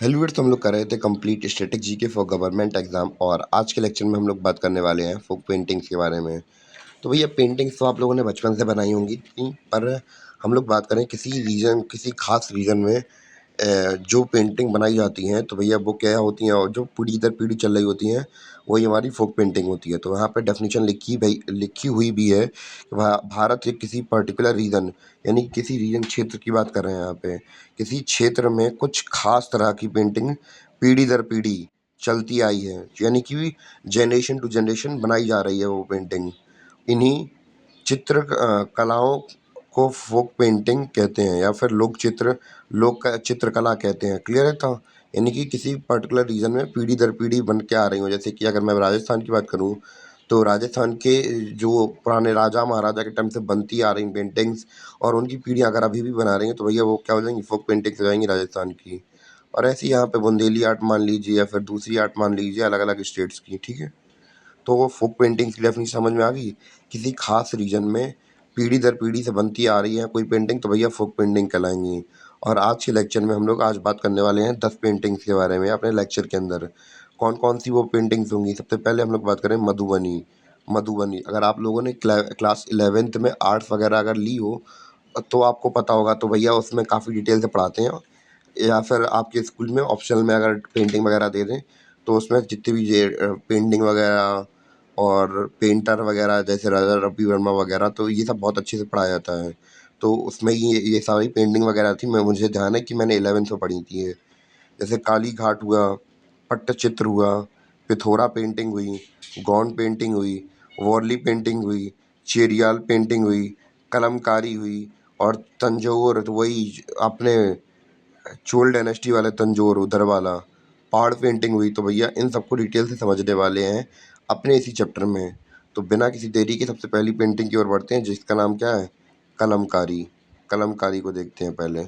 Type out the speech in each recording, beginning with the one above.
Hello विर्स हम लोग कर रहे थे complete static GK for government exam. और आज के लेक्चर में हम लोग बात करने वाले हैं फोक पेंटिंग्स के बारे में। तो भैया पेंटिंग्स तो आप लोगों ने बचपन से बनाई होंगी, पर हम लोग बात करें किसी खास रीजन में जो पेंटिंग बनाई जाती हैं, तो भैया वो क्या होती हैं और जो पीढ़ी दर पीढ़ी चल रही होती हैं, वही हमारी फोक पेंटिंग होती है। तो यहाँ पे डेफिनेशन लिखी हुई भी है कि भारत के किसी पर्टिकुलर रीजन, यानी कि किसी रीजन क्षेत्र की बात कर रहे हैं यहाँ पे, किसी क्षेत्र में कुछ खास तरह की पेंटिंग पीढ़ी दर पीढ़ी चलती आई है, यानी कि जनरेशन टू जनरेशन बनाई जा रही है वो पेंटिंग। इन्हीं कलाओं को फोक पेंटिंग कहते हैं, या फिर लोक चित्रकला कहते हैं। क्लियर है? था यानी कि किसी पर्टिकुलर रीजन में पीढ़ी दर पीढ़ी बन के आ रही हो। जैसे कि अगर मैं राजस्थान की बात करूं, तो राजस्थान के जो पुराने राजा महाराजा के टाइम से बनती आ रही पेंटिंग्स, और उनकी पीढ़ियां अगर अभी भी बना रही हैं, तो भैया वो क्या हो जाएंगी, फोक पेंटिंग्स हो जाएंगी राजस्थान की। और ऐसे ही यहाँ पे बुंदेली आर्ट मान लीजिए, या फिर दूसरी आर्ट मान लीजिए अलग अलग स्टेट्स की। ठीक है, तो वो फोक पेंटिंग्स की डेफिनेशन समझ में आ गई। किसी खास रीजन में पीढ़ी दर पीढ़ी से बनती आ रही है कोई पेंटिंग, तो भैया फोक पेंटिंग कहलाएंगी। और आज के लेक्चर में हम लोग आज बात करने वाले हैं 10 पेंटिंग्स के बारे में अपने लेक्चर के अंदर। कौन कौन सी वो पेंटिंग्स होंगी? सबसे पहले हम लोग बात करें मधुबनी। मधुबनी, अगर आप लोगों ने क्लास 11th में आर्ट्स वगैरह अगर ली हो, तो आपको पता होगा। तो भैया उसमें काफ़ी डिटेल से पढ़ाते हैं। या फिर आपके स्कूल में ऑप्शनल में अगर पेंटिंग वगैरह दे दें, तो उसमें जितनी भी ये पेंटिंग वगैरह और पेंटर वगैरह जैसे राजा रवि वर्मा वगैरह, तो ये सब बहुत अच्छे से पढ़ाया जाता है। तो उसमें ये सारी पेंटिंग वगैरह थी, मैं मुझे ध्यान है कि मैंने 11th में पढ़ी थी ये। जैसे काली घाट हुआ, पट्टचित्र हुआ, पिथोरा पेंटिंग हुई, गौंड पेंटिंग हुई, वॉरली पेंटिंग हुई, चेरियाल पेंटिंग हुई, कलमकारी हुई, और तंजौर, तो वही अपने चोल डायनेस्टी वाले तंजौर उधर वाला पहाड़ पेंटिंग हुई। तो भैया इन सबको डिटेल से समझने वाले हैं अपने इसी चैप्टर में। तो बिना किसी देरी के सबसे पहली पेंटिंग की ओर बढ़ते हैं, जिसका नाम क्या है, कलमकारी। कलमकारी को देखते हैं पहले।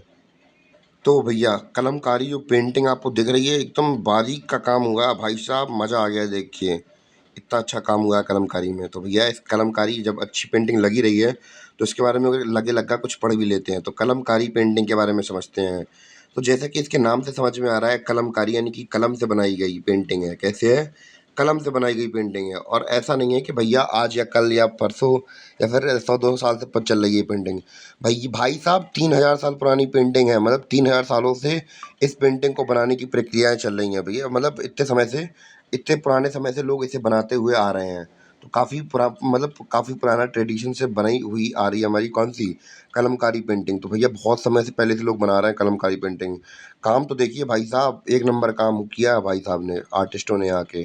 तो भैया कलमकारी जो पेंटिंग आपको दिख रही है, एकदम बारीक का काम हुआ है भाई साहब, मज़ा आ गया देखिए। इतना अच्छा काम हुआ है कलमकारी में। तो भैया इस कलमकारी जब अच्छी पेंटिंग लगी रही है, तो इसके बारे में लगे लगा कुछ पढ़ भी लेते हैं। तो कलमकारी पेंटिंग के बारे में समझते हैं। तो जैसा कि इसके नाम से समझ में आ रहा है, कलमकारी यानी कि कलम से बनाई गई पेंटिंग है। कैसे है? कलम से बनाई गई पेंटिंग है। और ऐसा नहीं है कि भैया आज या कल या परसों या फिर 100-200 साल से चल रही है पेंटिंग। भाई साहब 3000 साल पुरानी पेंटिंग है। मतलब 3000 सालों से इस पेंटिंग को बनाने की प्रक्रियाएं चल रही हैं भैया। मतलब इतने पुराने समय से लोग इसे बनाते हुए आ रहे हैं। तो काफ़ी पुराना ट्रेडिशन से बनी हुई आ रही है हमारी कौन सी, कलमकारी पेंटिंग। तो भैया बहुत समय से पहले से लोग बना रहे हैं कलमकारी पेंटिंग। काम तो देखिए भाई साहब, एक नंबर काम किया है भाई साहब ने, आर्टिस्टों ने आके।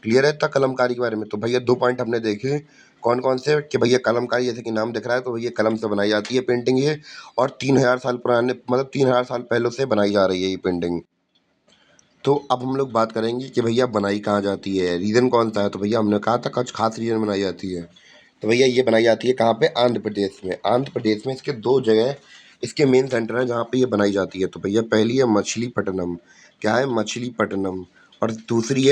क्लियर है इतना कलमकारी के बारे में? तो भैया 2 पॉइंट हमने देखे। कौन कौन से? कि भैया कलमकारी जैसे कि नाम दिख रहा है, तो भैया कलम से बनाई जाती है पेंटिंग ये। और 3000 साल पुराने, मतलब 3000 साल पहले से बनाई जा रही है ये पेंटिंग। तो अब हम लोग बात करेंगे कि भैया बनाई कहाँ जाती है, रीज़न कौन सा है। तो भैया हमने कहा था कुछ खास रीज़न बनाई जाती है। तो भैया ये बनाई जाती है कहाँ पे? आंध्र प्रदेश में। आंध्र प्रदेश में इसके 2 जगह इसके मेन सेंटर हैं जहाँ पे ये बनाई जाती है। तो भैया पहली है मछलीपट्टनम। क्या है? मछलीपट्टनम। और दूसरी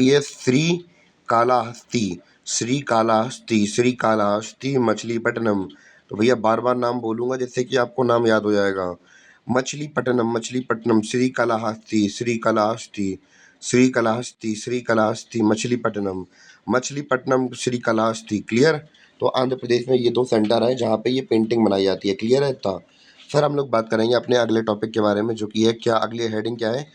है श्रीकालाहस्ती। श्रीकालाहस्ती मछलीपट्टनम। तो भैया बार-बार नाम बोलूँगा जिससे कि आपको नाम याद हो जाएगा। मछलीपट्टनम, श्रीकालाहस्ती, मछलीपट्टनम, श्रीकालाहस्ती। क्लियर? तो आंध्र प्रदेश में ये 2 सेंटर हैं जहाँ पे ये पेंटिंग बनाई जाती है। क्लियर है इतना? फिर हम लोग बात करेंगे अपने अगले टॉपिक के बारे में, जो कि है क्या, अगली हेडिंग क्या है,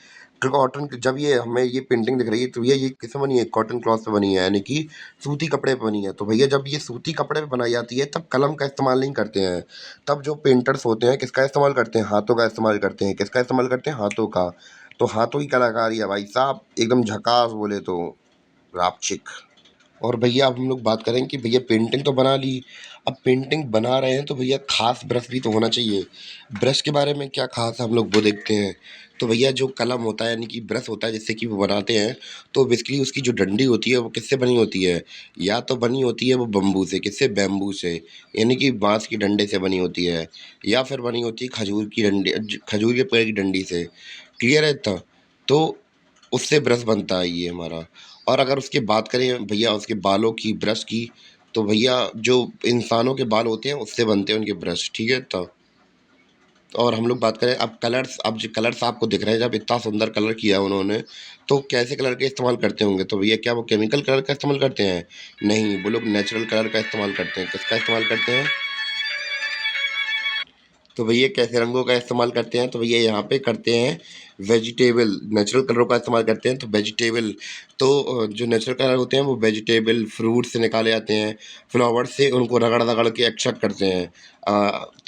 कॉटन। जब ये हमें ये पेंटिंग दिख रही है, तो भैया ये किससे बनी है? कॉटन क्लॉथ से बनी है, यानी कि सूती कपड़े पे बनी है। तो भैया जब ये सूती कपड़े पे बनाई जाती है, तब कलम का इस्तेमाल नहीं करते हैं। तब जो पेंटर्स होते हैं किसका इस्तेमाल करते हैं? हाथों का इस्तेमाल करते हैं। किसका इस्तेमाल करते हैं? हाथों का। तो हाथों की कलाकारी है भाई साहब, एकदम झकास बोले तो रापचिक। और भैया अब हम लोग बात करें कि भैया पेंटिंग तो बना ली, अब पेंटिंग बना रहे हैं तो भैया खास ब्रश भी तो होना चाहिए। ब्रश के बारे में क्या खास है, हम लोग वो देखते हैं। तो भैया जो कलम होता है, यानी कि ब्रश होता है जिससे कि वो बनाते हैं, तो बेसिकली उसकी जो डंडी होती है वो किससे बनी होती है? या तो बनी होती है वो बम्बू से। किससे? बैम्बू से, यानी कि बांस की डंडे से बनी होती है। या फिर बनी होती है खजूर के पेड़ की डंडी से। क्लियर है इतना? तो उससे ब्रश बनता है ये हमारा। और अगर उसकी बात करें भैया उसके बालों की, ब्रश की, तो भैया जो इंसानों के बाल होते हैं उससे बनते हैं उनके ब्रश। ठीक है? तो और हम लोग बात करें अब कलर्स, अब जो कलर्स आपको दिख रहे हैं, जब इतना सुंदर कलर किया है उन्होंने, तो कैसे कलर का इस्तेमाल करते होंगे? तो भैया क्या वो केमिकल कलर का इस्तेमाल करते हैं? नहीं, वो लोग नेचुरल कलर का इस्तेमाल करते हैं। किसका इस्तेमाल करते हैं? तो भैया कैसे रंगों का इस्तेमाल करते हैं? तो भैया यहाँ पे करते हैं वेजिटेबल, नेचुरल कलरों का इस्तेमाल करते हैं। तो वेजिटेबल, तो जो नेचुरल कलर होते हैं वो वेजिटेबल फ्रूट से निकाले जाते हैं, फ्लावर से उनको रगड़ रगड़ के एक्सट्रैक्ट करते हैं।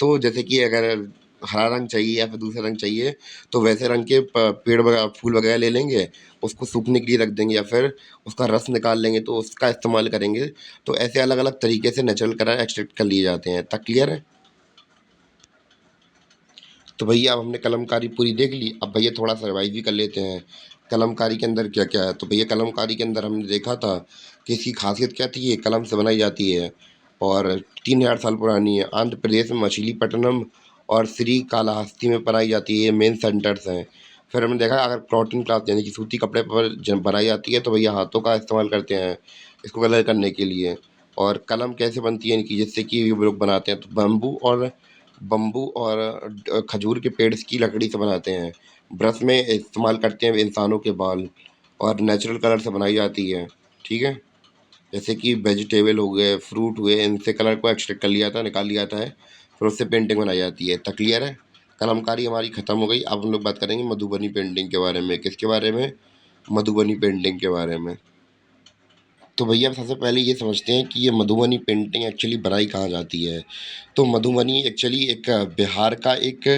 तो जैसे कि अगर हरा रंग चाहिए या फिर दूसरा रंग चाहिए, तो वैसे रंग के पेड़ वगैरह फूल वगैरह ले लेंगे, उसको सूखने के लिए रख देंगे या फिर उसका रस निकाल लेंगे तो उसका इस्तेमाल करेंगे। तो ऐसे अलग अलग तरीके से नेचुरल कलर एक्सट्रैक्ट कर लिए जाते हैं। तक क्लियर है? तो भैया अब हमने कलमकारी पूरी देख ली, अब भैया थोड़ा सा रिवाइज भी कर लेते हैं कलमकारी के अंदर क्या क्या है। तो भैया कलमकारी के अंदर हमने देखा था कि इसकी खासियत क्या थी, ये कलम से बनाई जाती है और 3000 साल पुरानी है। आंध्र प्रदेश में मछलीपट्टनम और श्रीकालाहस्ती में बनाई जाती है, ये मेन सेंटर्स हैं। फिर हमने देखा अगर कॉटन क्लॉथ यानी कि सूती कपड़े पर जब बनाई जाती है तो भैया हाथों का इस्तेमाल करते हैं इसको कलर करने के लिए। और कलम कैसे बनती है, यानी कि जिससे कि ये लोग बनाते हैं तो बम्बू और खजूर के पेड़ की लकड़ी से बनाते हैं। ब्रश में इस्तेमाल करते हैं इंसानों के बाल, और नेचुरल कलर से बनाई जाती है। ठीक है, जैसे कि वेजिटेबल हो गए, फ्रूट हुए, इनसे कलर को एक्सट्रैक्ट कर लिया था, निकाल लिया था है, फिर उससे पेंटिंग बनाई जाती है। तक क्लियर है? कलमकारी हमारी ख़त्म हो गई। अब हम लोग बात करेंगे मधुबनी पेंटिंग के बारे में। किसके बारे में? मधुबनी पेंटिंग के बारे में। तो भैया अब सबसे पहले ये समझते हैं कि ये मधुबनी पेंटिंग एक्चुअली बनाई कहाँ जाती है। तो मधुबनी एक्चुअली एक बिहार का एक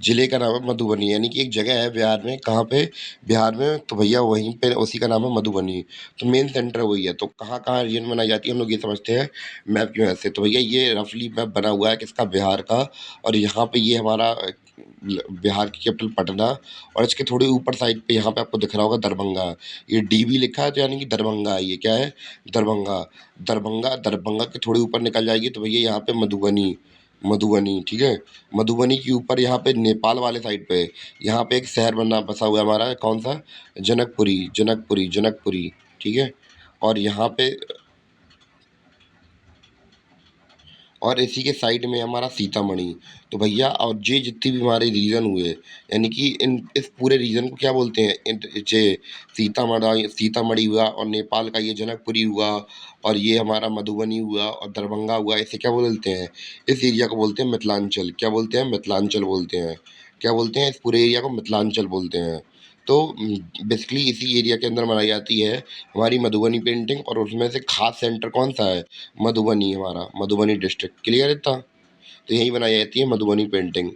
ज़िले का नाम है मधुबनी, यानी कि एक जगह है बिहार में। कहाँ पे? बिहार में। तो भैया वहीं पे उसी का नाम है मधुबनी। तो मेन सेंटर वही है। तो कहाँ-कहाँ रीजन में बनाई जाती है हम लोग ये समझते हैं मैप की मदद से। तो भैया ये रफली मैप बना हुआ है किसका? बिहार का। और यहाँ पे ये हमारा बिहार की कैपिटल पटना, और इसके थोड़ी ऊपर साइड पे यहाँ पे आपको दिख रहा होगा दरभंगा। ये डी भी लिखा है तो यानी कि दरभंगा है। ये क्या है? दरभंगा। दरभंगा, दरभंगा के थोड़ी ऊपर निकल जाएगी तो भैया यहाँ पे मधुबनी, मधुबनी। ठीक है, मधुबनी के ऊपर यहाँ पे नेपाल वाले साइड पे यहाँ पे एक शहर बना बसा हुआ है हमारा, कौन सा? जनकपुरी, जनकपुरी, जनकपुरी। ठीक है, और यहाँ पे और इसी के साइड में हमारा सीतामढ़ी। तो भैया और ये जितने भी हमारे रीजन हुए, यानी कि इन इस पूरे रीजन को क्या बोलते हैं? जे सीतामढ़ी हुआ, और नेपाल का ये जनकपुरी हुआ, और ये हमारा मधुबनी हुआ, और दरभंगा हुआ, इसे क्या बोलते हैं? इस एरिया को बोलते हैं मिथिलांचल। क्या बोलते हैं? मिथिलांचल बोलते हैं। क्या बोलते हैं? इस पूरे एरिया को मिथिलांचल बोलते हैं। तो बेसिकली इसी एरिया के अंदर बनाई जाती है हमारी मधुबनी पेंटिंग, और उसमें से खास सेंटर कौन सा है? मधुबनी, हमारा मधुबनी डिस्ट्रिक्ट। क्लियर है इतना? तो यहीं बनाई जाती है मधुबनी पेंटिंग।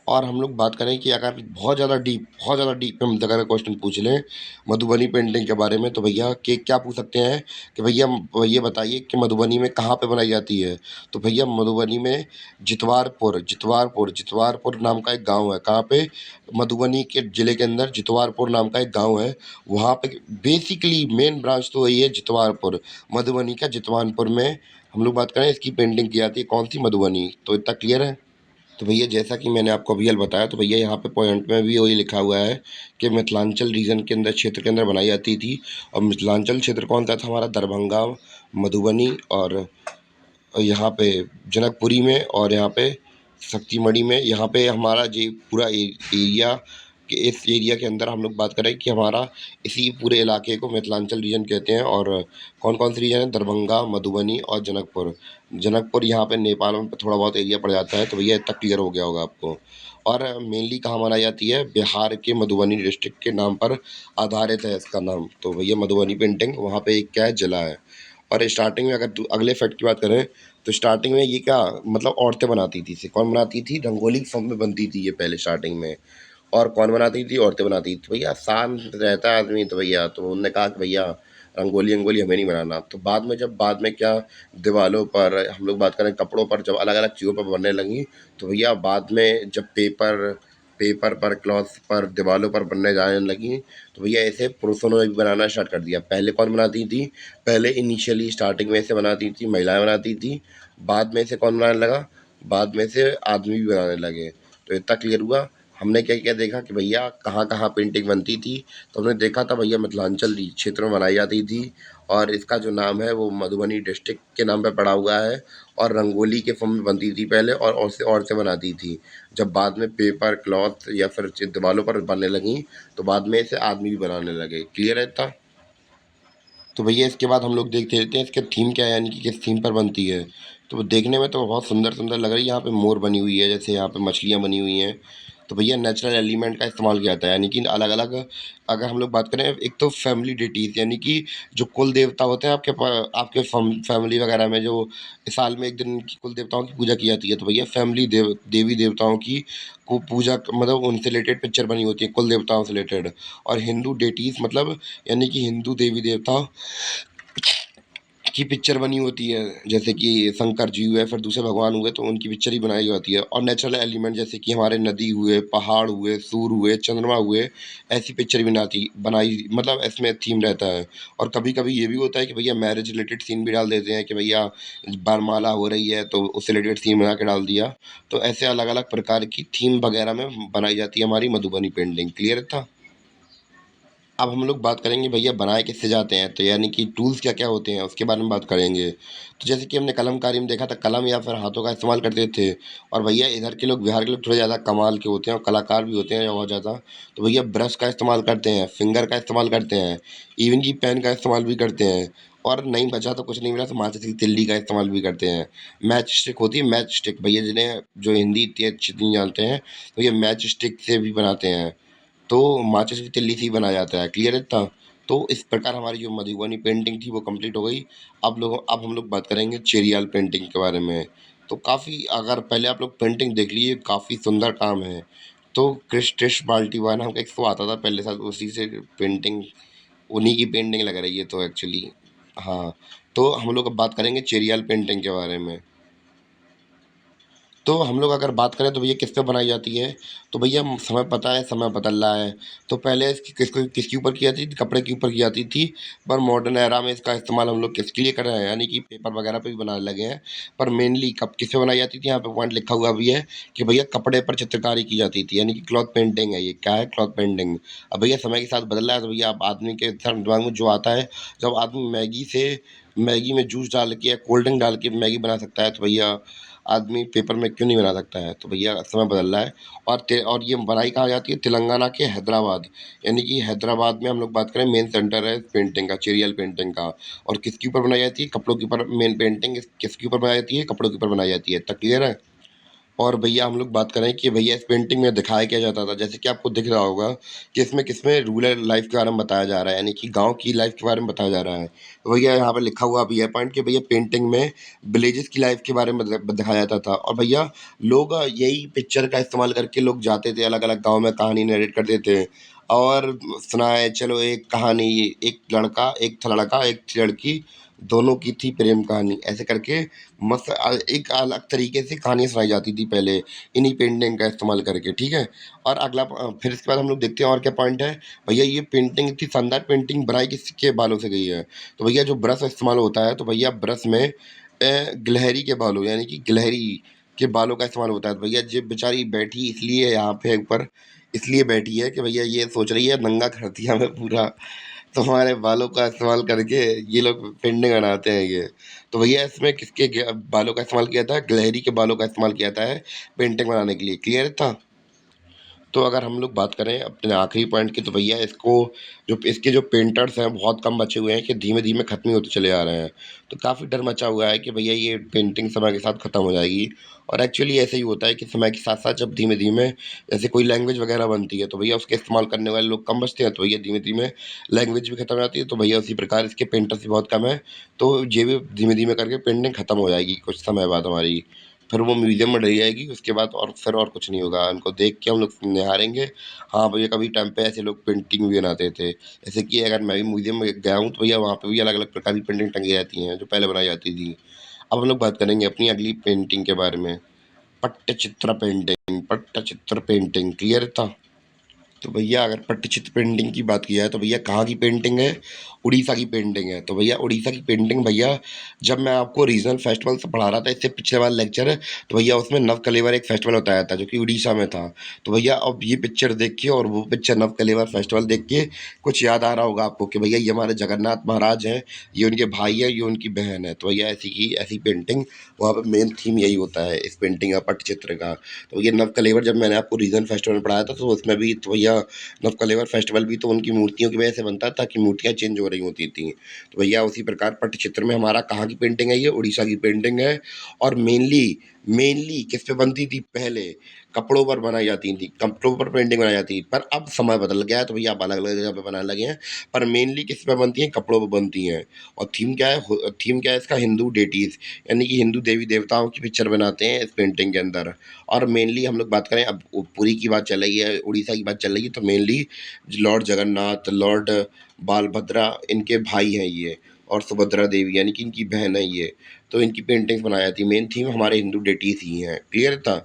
और हम लोग बात करें कि अगर बहुत ज़्यादा डीप में हमसे अगर क्वेश्चन पूछ लें मधुबनी पेंटिंग के बारे में, तो भैया के क्या पूछ सकते हैं कि भैया ये बताइए कि मधुबनी में कहाँ पे बनाई जाती है? तो भैया मधुबनी में जितवारपुर, जितवारपुर, जितवारपुर नाम का एक गांव है। कहाँ पे? मधुबनी के ज़िले के अंदर जितवारपुर नाम का एक गांव है। वहाँ पे बेसिकली मेन ब्रांच तो वही है, जितवारपुर। मधुबनी का जितवारपुर में हम लोग बात करें इसकी पेंटिंग की जाती है, कौन सी? मधुबनी। तो इतना क्लियर है? तो भैया जैसा कि मैंने आपको अभी हल बताया, तो भैया यहाँ पे पॉइंट में भी वही लिखा हुआ है कि मिथिलांचल रीजन के अंदर, क्षेत्र के अंदर बनाई जाती थी। और मिथिलांचल क्षेत्र कौन सा था हमारा? दरभंगा, मधुबनी, और यहाँ पे जनकपुरी में, और यहाँ पे शक्तिमढ़ी में। यहाँ पे हमारा ये पूरा एरिया कि इस एरिया के अंदर हम लोग बात करें कि हमारा इसी पूरे इलाके को मिथिलांचल रीजन कहते हैं। और कौन-कौन से रीजन है? दरभंगा, मधुबनी और जनकपुर। जनकपुर यहाँ पे नेपाल में थोड़ा बहुत एरिया पड़ जाता है। तो भैया इतना क्लियर हो गया होगा आपको। और मेनली कहाँ मनाई जाती है? बिहार के मधुबनी डिस्ट्रिक्ट के नाम पर आधारित है इसका नाम। तो भैया मधुबनी पेंटिंग वहाँ पे एक क्या है? ज़िला है। और स्टार्टिंग में अगर अगले फैक्ट की बात करें तो स्टार्टिंग में ये क्या मतलब औरतें बनाती थी इसे। कौन बनाती थी? रंगोली फॉर्म में बनती थी ये पहले स्टार्टिंग में। और कौन बनाती थी? औरतें बनाती थी। तो भैया शांत रहता है आदमी, तो भैया तो उन्होंने कहा कि भैया रंगोली वंगोली हमें नहीं बनाना। तो बाद में क्या, दीवारों पर हम लोग बात करें, कपड़ों पर जब अलग अलग चीज़ों पर बनने लगी, तो भैया बाद में जब पेपर पेपर पर, क्लॉथ पर, दीवारों पर बनने जाने लगी, तो भैया ऐसे पुरुषों ने भी बनाना स्टार्ट कर दिया। पहले कौन बनाती थी? पहले इनिशियली स्टार्टिंग में ऐसे बनाती थी, महिलाएं बनाती थी। बाद में से कौन बनाने लगा? बाद में से आदमी भी बनाने लगे। तो इतना क्लियर हुआ। हमने क्या-क्या देखा कि भैया कहाँ-कहाँ पेंटिंग बनती थी, तो हमने देखा था भैया मिथिलांचल क्षेत्र में बनाई जाती थी और इसका जो नाम है वो मधुबनी डिस्ट्रिक्ट के नाम पे पड़ा हुआ है और रंगोली के फॉर्म में बनती थी पहले और औरतें बनाती थी। जब बाद में पेपर, क्लॉथ या फिर दीवालों पर बनने लगीं, तो बाद में इसे आदमी भी बनाने लगे। क्लियर है इतना? तो भैया इसके बाद हम लोग देखते रहते हैं इसका थीम क्या है, यानी कि किस थीम पर बनती है। तो देखने में तो बहुत सुंदर-सुंदर लग रही है, यहाँ पे मोर बनी हुई है, जैसे यहाँ पे मछलियाँ बनी हुई हैं। तो भैया नेचुरल एलिमेंट का इस्तेमाल किया जाता है, यानी कि अलग-अलग अगर हम लोग बात करें एक तो फैमिली डेटीज़ यानी कि जो कुल देवता होते हैं आपके फैमिली वगैरह में जो साल में 1 दिन की कुल देवताओं की पूजा की जाती है। तो भैया फैमिली देवी देवताओं की को पूजा मतलब उनसे रिलेटेड पिक्चर बनी होती है, कुल देवताओं से रिलेटेड। और हिंदू डेटीज़ मतलब यानी कि हिंदू देवी देवता की पिक्चर बनी होती है, जैसे कि शंकर जी हुए, फिर दूसरे भगवान हुए, तो उनकी पिक्चर ही बनाई जाती है। और नेचुरल एलिमेंट जैसे कि हमारे नदी हुए, पहाड़ हुए, सूर्य हुए, चंद्रमा हुए, ऐसी पिक्चर भी बनाती बनाई मतलब इसमें थीम रहता है। और कभी-कभी ये भी होता है कि भैया मैरिज रिलेटेड सीन भी डाल देते हैं कि भैया वरमाला हो रही है, तो उससे रिलेटेड सीन बना के डाल दिया। तो ऐसे अलग-अलग प्रकार की थीम वगैरह में बनाई जाती है हमारी मधुबनी पेंटिंग। क्लियर था? अब हम लोग बात करेंगे भैया बनाए किससे जाते हैं, तो यानी कि टूल्स क्या-क्या होते हैं उसके बारे में बात करेंगे। तो जैसे कि हमने कलमकारी में देखा था कलम या फिर हाथों का इस्तेमाल करते थे और भैया इधर के लोग बिहार के लोग थोड़े ज़्यादा कमाल के होते हैं और कलाकार भी होते हैं बहुत ज़्यादा। तो भैया ब्रश का इस्तेमाल करते हैं, फिंगर का इस्तेमाल करते हैं, इवन की पेन का इस्तेमाल भी करते हैं और नहीं बचा तो कुछ नहीं मिला तो माचिस की तिल्ली का इस्तेमाल भी करते हैं। मैच स्टिक होती है मैच स्टिक भैया जिन्हें जो हिंदी इतनी अच्छी नहीं जानते हैं, तो ये मैच स्टिक से भी बनाते हैं। तो माचिस की तिल्ली से ही बनाया जाता है। क्लियर है इतना? तो इस प्रकार हमारी जो मधुबनी पेंटिंग थी वो कंप्लीट हो गई। अब हम लोग बात करेंगे चेरियल पेंटिंग के बारे में। तो काफ़ी अगर पहले आप लोग पेंटिंग देख लीजिए काफ़ी सुंदर काम है। तो क्रिस्टिश बाल्टीवान नाम का एक शो आता था पहले साल उसी से पेंटिंग उन्हीं की पेंटिंग लग रही है तो एक्चुअली हाँ, तो हम लोग अब बात करेंगे चेरियल पेंटिंग के बारे में। तो हम लोग अगर बात करें तो भैया किस पे बनाई जाती है, तो भैया समय पता है समय बदल रहा है। तो पहले इसकी किसके ऊपर की जाती थी, कपड़े के ऊपर की जाती थी, पर मॉडर्न एरा में इसका इस्तेमाल हम लोग किसके लिए कर रहे हैं, यानी कि पेपर वगैरह पे भी बनाने लगे हैं। पर मेनली कब किस पे बनाई जाती थी, यहाँ पे पॉइंट लिखा हुआ भी है कि भैया कपड़े पर चित्रकारी की जाती थी, यानी कि क्लॉथ पेंटिंग है ये। क्या है क्लॉथ पेंटिंग? अब भैया समय के साथ बदल रहा है तो भैया अब आदमी के दिमाग में जो आता है, जब आदमी मैगी में जूस डाल के या कोल्ड ड्रिंक डाल के मैगी बना सकता है, तो भैया आदमी पेपर में क्यों नहीं बना सकता है? तो भैया समय बदल रहा है और ये बनाई कहाँ जाती है तेलंगाना के हैदराबाद, यानी कि हैदराबाद में हम लोग बात करें मेन सेंटर है पेंटिंग का, चेरियल पेंटिंग का। और किसके ऊपर बनाई जाती है? कपड़ों के ऊपर मेन पेंटिंग किसके ऊपर बनाई जाती है? कपड़ों के ऊपर बनाई जाती है। इतना क्लियर है? और भैया हम लोग बात करें कि भैया इस पेंटिंग में दिखाया क्या जाता था, जैसे कि आपको दिख रहा होगा कि इसमें किसमें रूरल लाइफ के बारे में बताया जा रहा है, यानी कि गाँव की लाइफ के बारे में बताया जा रहा है। तो भैया यहाँ पे लिखा हुआ भी है पॉइंट कि भैया पेंटिंग में विलेजेस की लाइफ के बारे में दिखाया जाता था और भैया लोग यही पिक्चर का इस्तेमाल करके लोग जाते थे अलग-अलग गाँव में कहानी नरेट करते थे और सुनाए चलो एक कहानी, एक था लड़का, एक थी लड़की, दोनों की थी प्रेम कहानी। ऐसे करके मस्त एक अलग तरीके से कहानियाँ सुनाई जाती थी पहले, इन्हीं पेंटिंग का इस्तेमाल करके, ठीक है? और फिर इसके बाद हम लोग देखते हैं और क्या पॉइंट है, भैया ये पेंटिंग इतनी शानदार पेंटिंग बनाई किसके बालों से गई है? तो भैया जो ब्रश इस्तेमाल होता है, तो भैया ब्रश में गिलहरी के बालों यानी कि गिलहरी के बालों का इस्तेमाल होता है। तो भैया जे बेचारी बैठी इसलिए यहाँ पे ऊपर इसलिए बैठी है कि भैया ये सोच रही है नंगा कर दिया मैं पूरा, तो हमारे बालों का इस्तेमाल करके ये लोग पेंटिंग बनाते हैं ये। तो भैया इसमें किसके बालों का इस्तेमाल किया था? गिलहरी के बालों का इस्तेमाल किया जाता है पेंटिंग बनाने के लिए। क्लियर था? तो अगर हम लोग बात करें अपने आखिरी पॉइंट की, तो भैया जो इसके जो पेंटर्स हैं बहुत कम बचे हुए हैं कि धीमे-धीमे खत्म ही होते चले आ रहे हैं। तो काफ़ी डर मचा हुआ है कि भैया ये पेंटिंग समय के साथ खत्म हो जाएगी और एक्चुअली ऐसे ही होता है कि समय के साथ-साथ जब धीमे-धीमे जैसे कोई लैंग्वेज वगैरह बनती है, तो भैया उसके इस्तेमाल करने वाले लोग कम बचते हैं, तो भैया धीमे-धीमे लैंग्वेज भी खत्म हो जाती है, तो भैया उसी प्रकार इसके पेंटर्स भी बहुत कम हैं। तो ये भी धीमे-धीमे करके पेंटिंग खत्म हो जाएगी कुछ समय बाद हमारी। फिर वो म्यूज़ियम में डली जाएगी, उसके बाद और फिर और कुछ नहीं होगा। उनको देख के हम लोग निहारेंगे, हाँ भैया कभी टाइम पे ऐसे लोग पेंटिंग भी बनाते थे। जैसे कि अगर मैं भी म्यूज़ियम में गया हूँ, तो भैया वहाँ पे भी अलग-अलग प्रकार की पेंटिंग टंगी रहती हैं, जो पहले बनाई जाती थी। अब हम लोग बात करेंगे अपनी अगली पेंटिंग के बारे में, पट्टचित्र पेंटिंग, क्लियर था? तो भैया अगर पट्टचित्र पेंटिंग की बात की जाए तो भैया कहाँ की पेंटिंग है? उड़ीसा की पेंटिंग है। तो भैया उड़ीसा की पेंटिंग भैया, जब मैं आपको रीजनल फेस्टिवल से पढ़ा रहा था इससे पिछले वाला लेक्चर, तो भैया उसमें नव कलेवर एक फेस्टिवल बताया था जो कि उड़ीसा में था। तो भैया अब ये पिक्चर देख के और वो पिक्चर नव कलेवर फेस्टिवल देख के कुछ याद आ रहा होगा आपको कि भैया ये हमारे जगन्नाथ महाराज हैं, ये उनके भाई है, ये उनकी बहन है। तो भैया ऐसी की ऐसी पेंटिंग, वहाँ पर मेन थीम यही होता है इस पेंटिंग का, पट्टचित्र का। तो ये नव कलेवर जब मैंने आपको रीजनल फेस्टिवल में पढ़ाया था तो उसमें भी तो भैया नव कलेवर फेस्टिवल भी तो उनकी मूर्तियों की वजह से बनता था कि मूर्तियाँ चेंज हो रही होती थी। तो भैया उसी प्रकार पट्टचित्र में हमारा कहाँ की पेंटिंग है? ये उड़ीसा की पेंटिंग है। और मेनली मेनली किस पे बनती थी पहले? कपड़ों पर बनाई जाती थी, कपड़ों पर पेंटिंग बनाई जाती थी। पर अब समय बदल गया है तो भैया आप अलग अलग जगह पे बनाने लगे हैं। पर मेनली किस पे बनती हैं? कपड़ों पर बनती हैं। और थीम क्या है? थीम क्या है इसका? हिंदू डेटीज, यानी कि हिंदू देवी देवताओं की पिक्चर बनाते हैं इस पेंटिंग के अंदर। और मेनली हम लोग बात करें, अब पुरी की बात चल रही है, उड़ीसा की बात चल रही है, तो मेनली लॉर्ड जगन्नाथ, लॉर्ड बालभद्रा, इनके भाई हैं ये, और सुभद्रा देवी यानी कि इनकी बहन है ये। तो इनकी पेंटिंग्स बनाई जाती है। मेन थीम हमारे हिंदू डेटीज ही हैं। क्लियर था?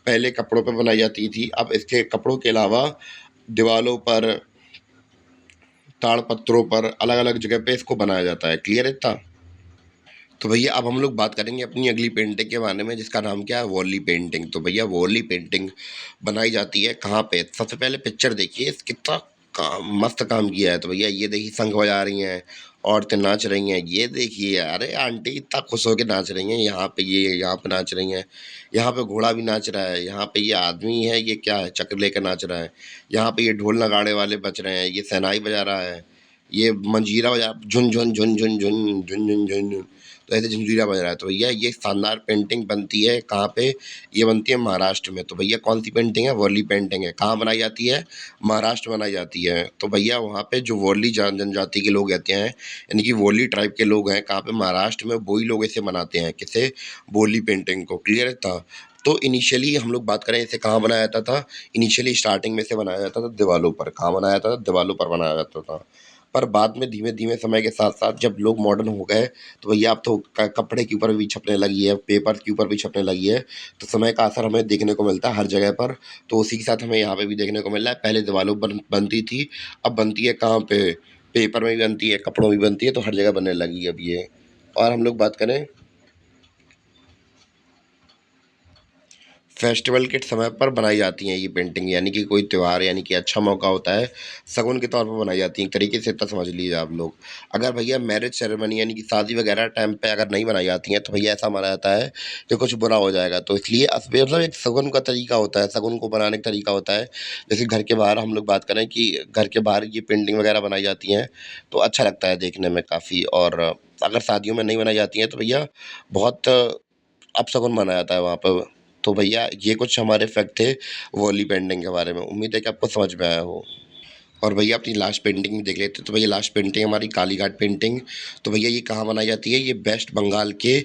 पहले कपड़ों पे बनाई जाती थी, अब इसके कपड़ों के अलावा दीवालों पर, ताड़पत्रों पर, अलग अलग जगह पे इसको बनाया जाता है। क्लियर था? तो भैया अब हम लोग बात करेंगे अपनी अगली पेंटिंग के बारे में जिसका नाम क्या है? वॉली पेंटिंग। तो भैया वॉली पेंटिंग बनाई जाती है कहाँ पे? सबसे पहले पिक्चर देखिए, कितना मस्त काम किया है। तो भैया ये देखिए, शंख बजा रही हैं, औरतें नाच रही हैं। ये देखिए, अरे आंटी इतना खुश होकर नाच रही हैं। यहाँ पे ये यहाँ पे नाच रही हैं, यहाँ पे घोड़ा भी नाच रहा है, यहाँ पे ये आदमी है, ये क्या है, चक्र लेकर नाच रहा है। यहाँ पे ये ढोल नगाड़े वाले बज रहे हैं, ये शहनाई बजा रहा है, ये मंजीरा बजा, झुन झुन झुन झुन झुन झुन झुन झुन झुन। तो ऐसे झंझूरा बज रहा है। तो भैया ये शानदार पेंटिंग बनती है कहाँ पे? ये बनती है महाराष्ट्र में। तो भैया कौन सी पेंटिंग है? वर्ली पेंटिंग है। कहाँ बनाई जाती है? महाराष्ट्र बनाई जाती है। तो भैया वहाँ पे जो वर्ली जनजाति के लोग रहते हैं, यानी कि वर्ली ट्राइब के लोग हैं, कहाँ पे? महाराष्ट्र में। वही लोग इसे बनाते हैं, किसे? वर्ली पेंटिंग को। क्लियर था? तो इनिशियली हम लोग बात करें इसे कहाँ बनाया जाता था? इनिशियली स्टार्टिंग में इसे बनाया जाता था दीवालों पर। कहाँ बनाया जाता था? दीवालों पर बनाया जाता था। पर बाद में धीमे धीमे समय के साथ साथ जब लोग मॉडर्न हो गए, तो भैया अब तो कपड़े के ऊपर भी छपने लगी है, पेपर के ऊपर भी छपने लगी है। तो समय का असर हमें देखने को मिलता है हर जगह पर। तो उसी के साथ हमें यहाँ पे भी देखने को मिल रहा है। पहले दीवारों पर बनती थी, अब बनती है कहाँ पे? पेपर में भी बनती है, कपड़ों में भी बनती है, तो हर जगह बनने लगी है अब ये। और हम लोग बात करें फेस्टिवल के समय पर बनाई जाती हैं ये पेंटिंग, यानी कि कोई त्यौहार, यानी कि अच्छा मौका होता है, शगुन के तौर पर बनाई जाती हैं। एक तरीके से इतना समझ लीजिए आप लोग। अगर भैया मैरिज सेरेमनी यानी कि शादी वगैरह टाइम पे अगर नहीं बनाई जाती हैं तो भैया ऐसा माना जाता है कि कुछ बुरा हो जाएगा। तो इसलिए मतलब एक शगुन का तरीका होता है, शगुन को बनाने का तरीका होता है। जैसे घर के बाहर हम लोग बात करें कि घर के बाहर ये पेंटिंग वगैरह बनाई जाती हैं, तो अच्छा लगता है देखने में काफ़ी। और अगर शादियों में नहीं बनाई जाती हैं तो भैया बहुत अपशगुन माना जाता है वहाँ पर। तो भैया ये कुछ हमारे फैक्ट थे वॉली पेंटिंग के बारे में। उम्मीद है कि आपको समझ में आया हो। और भैया अपनी लास्ट पेंटिंग भी देख लेते हैं। तो भैया लास्ट पेंटिंग हमारी कालीघाट पेंटिंग। तो भैया ये कहाँ बनाई जाती है? ये वेस्ट बंगाल के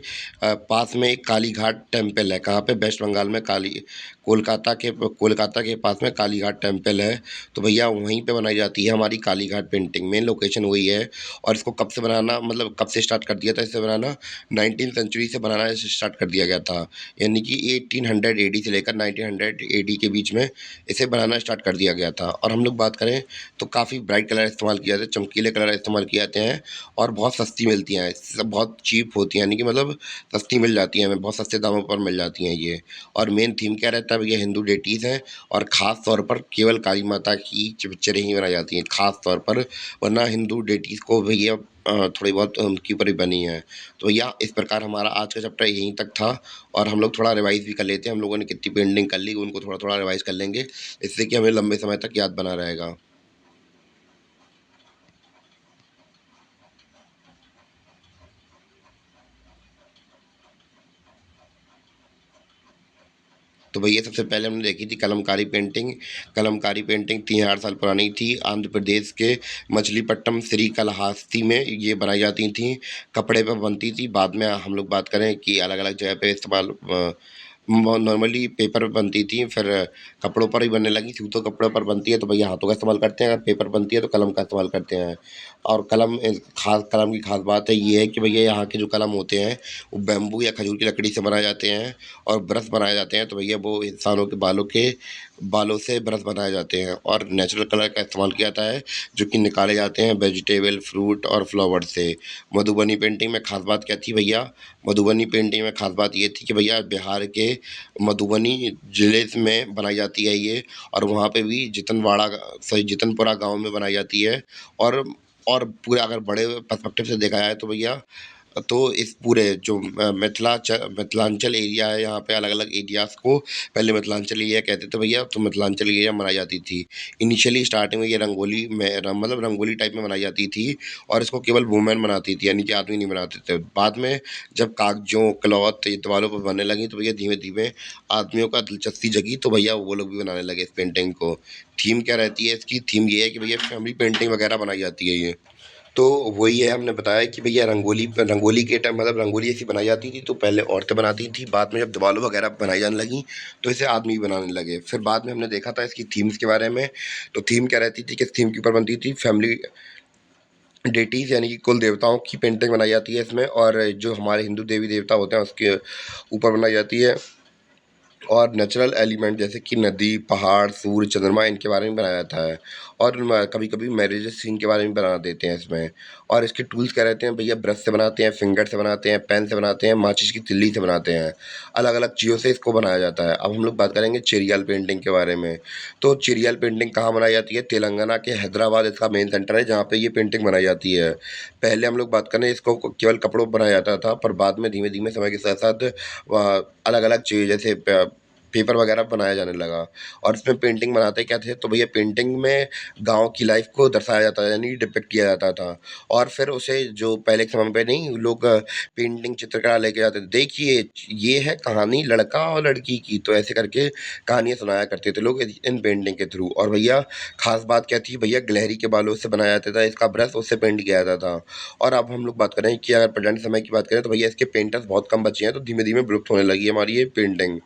पास में एक कालीघाट टेम्पल है। कहाँ पे? वेस्ट बंगाल में काली, कोलकाता के पास में कालीघाट टेम्पल है। तो भैया वहीं पे बनाई जाती है हमारी कालीघाट पेंटिंग। मेन लोकेशन वही है। और इसको कब से बनाना, मतलब कब से स्टार्ट कर दिया था इसे बनाना? 19th सेंचुरी से बनाना इसे स्टार्ट कर दिया गया था। यानी कि 1800 AD से लेकर 1900 AD के बीच में इसे बनाना स्टार्ट कर दिया गया था। और हम लोग बात करें तो काफ़ी ब्राइट कलर इस्तेमाल किए जाते हैं, चमकीले कलर इस्तेमाल किए जाते हैं। और बहुत सस्ती मिलती हैं, सब बहुत चीप होती हैं, यानी कि मतलब सस्ती मिल जाती हैं हमें, बहुत सस्ते दामों पर मिल जाती हैं ये। और मेन थीम क्या रहता है भैया? हिंदू डेटीज़ हैं। और ख़ास तौर पर केवल काली माता की पिक्चरें ही बनाई जाती हैं ख़ास तौर पर, वरना हिंदू डेटीज़ को भैया थोड़ी बहुत उनके ऊपर ही बनी है। तो भैया इस प्रकार हमारा आज का चैप्टर यहीं तक था। और हम लोग थोड़ा रिवाइज़ भी कर लेते हैं, हम लोगों ने कितनी पेंटिंग कर ली उनको थोड़ा थोड़ा रिवाइज़ कर लेंगे, इससे कि हमें लंबे समय तक याद बना रहेगा। तो भैया सबसे पहले हमने देखी थी कलमकारी पेंटिंग। कलमकारी पेंटिंग 3000 साल पुरानी थी। आंध्र प्रदेश के मछलीपट्टनम श्रीकालहस्ती में ये बनाई जाती थी, कपड़े पर बनती थी। बाद में हम लोग बात करें कि अलग अलग जगह पे इस्तेमाल, नॉर्मली पेपर पे बनती थी, फिर कपड़ों पर ही बनने लगी। सूतों कपड़ों पर बनती है तो भैया हाथों का इस्तेमाल करते हैं, अगर पेपर बनती है तो कलम का इस्तेमाल करते हैं। और कलम खास, कलम की खास बात है ये है कि भैया यहाँ के जो कलम होते हैं वो बैम्बू या खजूर की लकड़ी से बनाए जाते हैं। और ब्रश बनाए जाते हैं। तो भैया वो इंसानों के बालों के बालों से ब्रश बनाए जाते हैं और नेचुरल कलर का इस्तेमाल किया जाता है, जो कि निकाले जाते हैं वेजिटेबल, फ्रूट और फ्लावर से। मधुबनी पेंटिंग में ख़ास बात क्या थी भैया? मधुबनी पेंटिंग में ख़ास बात ये थी कि भैया बिहार के मधुबनी ज़िले में बनाई जाती है ये, और वहाँ पे भी जितनपुरा गाँव में बनाई जाती है। और पूरा अगर बड़े पर्सपेक्टिव से देखा जाए तो भैया, तो इस पूरे जो मिथिलांचल एरिया है, यहाँ पे अलग-अलग एरियाज़ को पहले मिथिलांचल एरिया कहते थे भैया, तो मिथिलांचल एरिया बनाई जाती थी। इनिशियली स्टार्टिंग में ये रंगोली में मतलब रंगोली टाइप में बनाई जाती थी, और इसको केवल वुमेन बनाती थी, यानी कि आदमी नहीं बनाते थे। बाद में जब कागजों, क्लॉथ दीवारों पर बनने लगी, तो भैया धीमे-धीमे आदमियों का दिलचस्पी जगी, तो भैया वो लोग भी बनाने लगे इस पेंटिंग को। थीम क्या रहती है इसकी? थीम ये है कि भैया फैमिली पेंटिंग वगैरह बनाई जाती है ये। तो वही है, हमने बताया कि भैया रंगोली के टाइम मतलब रंगोली ऐसी बनाई जाती थी, तो पहले औरतें बनाती थी, बाद में जब दीवारों वगैरह बनाई जाने लगी, तो इसे आदमी भी बनाने लगे। फिर बाद में हमने देखा था इसकी थीम्स के बारे में, तो थीम क्या रहती थी, किस थीम के ऊपर बनती थी? फैमिली डेटीज़, यानी कि कुल देवताओं की पेंटिंग बनाई जाती है इसमें, और जो हमारे हिंदू देवी-देवता होते हैं उसके ऊपर बनाई जाती है। और नेचुरल एलिमेंट जैसे कि नदी, पहाड़, सूर्य, चंद्रमा, इनके बारे में बनाया जाता है। और कभी-कभी मैरिज सीन के बारे में बना देते हैं इसमें। और इसके टूल्स क्या रहते हैं भैया? ब्रश से बनाते हैं, फिंगर से बनाते हैं, पेन से बनाते हैं, माचिस की तिल्ली से बनाते हैं। अलग-अलग चीज़ों से इसको बनाया जाता है। अब हम लोग बात करेंगे चेरियल पेंटिंग के बारे में। तो चेरियल पेंटिंग कहाँ बनाई जाती है? तेलंगाना के हैदराबाद इसका मेन सेंटर है, जहाँ पे ये पेंटिंग बनाई जाती है। पहले हम लोग बात करें, इसको केवल कपड़ों पे बनाया जाता था, पर बाद में धीमे-धीमे समय के साथ-साथ अलग-अलग चीज़ जैसे पेपर वगैरह बनाया जाने लगा। और इसमें पेंटिंग बनाते क्या थे? तो भैया पेंटिंग में गाँव की लाइफ़ को दर्शाया जाता है, यानी डिपिक्ट किया जाता था। और फिर उसे जो पहले के समय पे नहीं लोग पेंटिंग चित्रकला लेके जाते थे, देखिए ये है कहानी लड़का और लड़की की, तो ऐसे करके कहानियाँ सुनाया करते थे लोग इन पेंटिंग के थ्रू। और भैया ख़ास बात क्या थी भैया? गिलहरी के बालों से बनाया जाता था, इसका ब्रश उससे पेंट किया जाता था। और अब हम लोग बात करें कि अगर प्रेज़ेंट समय की बात करें, तो भैया इसके पेंटर्स बहुत कम बचे हैं, तो धीमे-धीमे विलुप्त होने लगी है हमारी ये पेंटिंग।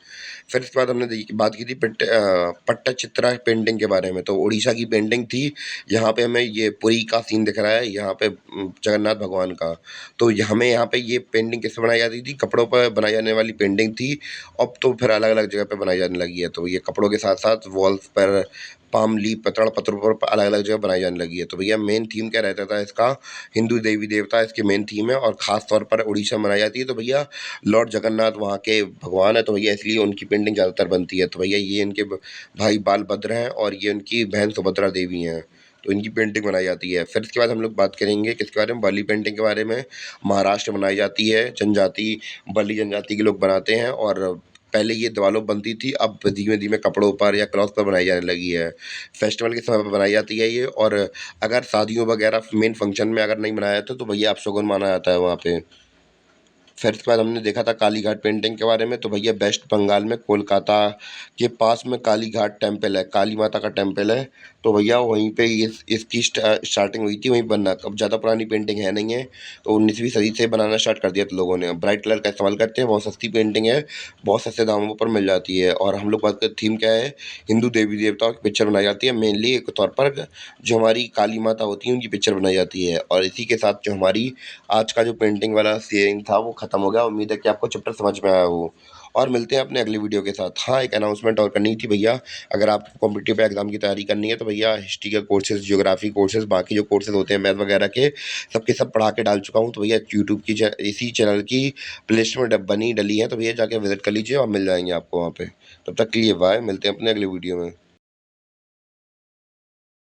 फिर इसके बाद हमने बात की थी पट्टचित्रा पेंटिंग के बारे में, तो उड़ीसा की पेंटिंग थी। यहाँ पे हमें ये पुरी का सीन दिख रहा है, यहाँ पे जगन्नाथ भगवान का। तो हमें यहाँ पे ये पेंटिंग किस पे बनाई जाती थी? कपड़ों पर बनाई जाने वाली पेंटिंग थी। अब तो फिर अलग-अलग जगह पे बनाई जाने लगी है, तो ये कपड़ों के साथ-साथ वॉल्स पर, पाम लीफ, पत्रों पर अलग-अलग जगह बनाई जाने लगी है। तो भैया मेन थीम क्या रहता था इसका? हिंदू देवी-देवता इसकी मेन थीम है, और ख़ास तौर पर उड़ीसा में मनाई जाती है। तो भैया लॉर्ड जगन्नाथ वहाँ के भगवान हैं, तो भैया इसलिए उनकी पेंटिंग ज़्यादातर बनती है। तो भैया ये इनके भाई बालभद्र हैं, और ये उनकी बहन सुभद्रा देवी हैं, तो इनकी पेंटिंग बनाई जाती है। फिर इसके बाद हम लोग बात करेंगे किसके बारे में? बाली पेंटिंग के बारे में। महाराष्ट्र में बनाई जाती है, जनजाति बली जनजाति के लोग बनाते हैं, और पहले ये दीवारों पे बनती थी, अब धीमे-धीमे कपड़ों पर या क्लॉथ पर बनाई जाने लगी है। फेस्टिवल के समय पे बनाई जाती है ये, और अगर शादियों वगैरह मेन फंक्शन में अगर नहीं बनाया जाता, तो भैया अपशगुन माना जाता है वहाँ पे। फिर उसके बाद हमने देखा था कालीघाट पेंटिंग के बारे में, तो भैया वेस्ट बंगाल में कोलकाता के पास में कालीघाट टेम्पल है, काली माता का टेम्पल है, तो भैया वहीं पे इसकी स्टार्टिंग हुई थी, वहीं बनना। अब ज़्यादा पुरानी पेंटिंग है नहीं है, तो 19वीं सदी से बनाना स्टार्ट कर दिया था लोगों ने। ब्राइट कलर का इस्तेमाल करते हैं, बहुत सस्ती पेंटिंग है, बहुत सस्ते दामों पर मिल जाती है। और हम लोग बात करें थीम क्या है? हिंदू देवी देवताओं की पिक्चर बनाई जाती है, मेनली एक तौर पर जो हमारी काली माता होती हैं उनकी पिक्चर बनाई जाती है। और इसी के साथ जो हमारी आज का जो पेंटिंग वाला सीन था वो ख़त्म हो गया। उम्मीद है कि आपको चैप्टर समझ में आया हो, और मिलते हैं अपने अगली वीडियो के साथ। हाँ, एक अनाउंसमेंट और करनी थी भैया, अगर आपको कॉम्पिटिटिव एग्ज़ाम की तैयारी करनी है, तो भैया हिस्ट्री के कोर्सेज़, ज्योग्राफी कोर्सेज़, बाकी जो कोर्सेज़ होते हैं मैथ वगैरह के, सबके सब पढ़ा के डाल चुका हूँ। तो भैया यूट्यूब की इसी चैनल की प्लेलिस्ट में डली है, तो भैया जाके विज़िट कर लीजिए और मिल जाएँगे आपको वहाँ पे। तब तक के लिए बाय, मिलते हैं अपने अगली वीडियो में।